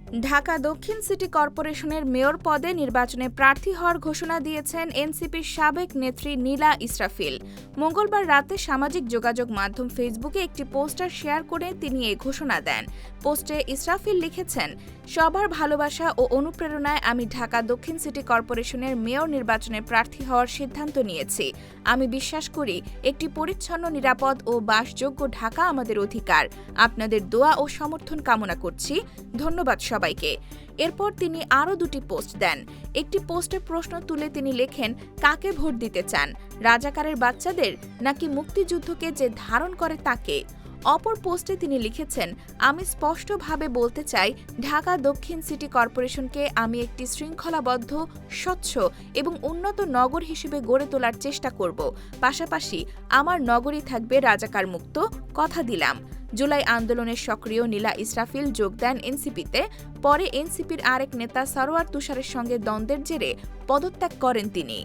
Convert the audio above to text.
ঢাকা দক্ষিণ সিটি কর্পোরেশনের মেয়র পদে নির্বাচনে প্রার্থী হওয়ার ঘোষণা দিয়েছেন এনসিপির সাবেক নেত্রী নীলা ইসরাফিল। মঙ্গলবার রাতে সামাজিক যোগাযোগ মাধ্যম ফেসবুকে একটি পোস্টার শেয়ার করে তিনি এই ঘোষণা দেন। পোস্টে ইসরাফিল লিখেছেন, সবার ভালোবাসা ও অনুপ্রেরণায় আমি ঢাকা দক্ষিণ সিটি কর্পোরেশনের মেয়র নির্বাচনে প্রার্থী হওয়ার সিদ্ধান্ত নিয়েছি। আমি বিশ্বাস করি একটি পরিচ্ছন্ন, নিরাপদ ও বাসযোগ্য ঢাকা আমাদের অধিকার। আপনাদের দোয়া ও সমর্থন কামনা করছি। ধন্যবাদ সবাইকে। এরপর তিনি আরও দুটি পোস্ট দেন। একটি পোস্টে প্রশ্ন তুলে তিনি লেখেন, কাকে ভোট দিতে চান, রাজাকারের বাচ্চাদের নাকি মুক্তিযুদ্ধকে যে ধারণ করে তাকে? অপর পোস্টে তিনি লিখেছেন, আমি স্পষ্টভাবে বলতে চাই, ঢাকা দক্ষিণ সিটি কর্পোরেশনকে আমি একটি শৃঙ্খলাবদ্ধ, স্বচ্ছ এবং উন্নত নগর হিসেবে গড়ে তোলার চেষ্টা করব। পাশাপাশি আমার নগরী থাকবে রাজাকার মুক্ত, কথা দিলাম। জুলাই আন্দোলনের সক্রিয় নীলা ইসরাফিল যোগ দেন এনসিপিতে। পরে এনসিপির আরেক নেতা সরোয়ার তুষারের সঙ্গে দ্বন্দ্বের জেরে পদত্যাগ করেন তিনি।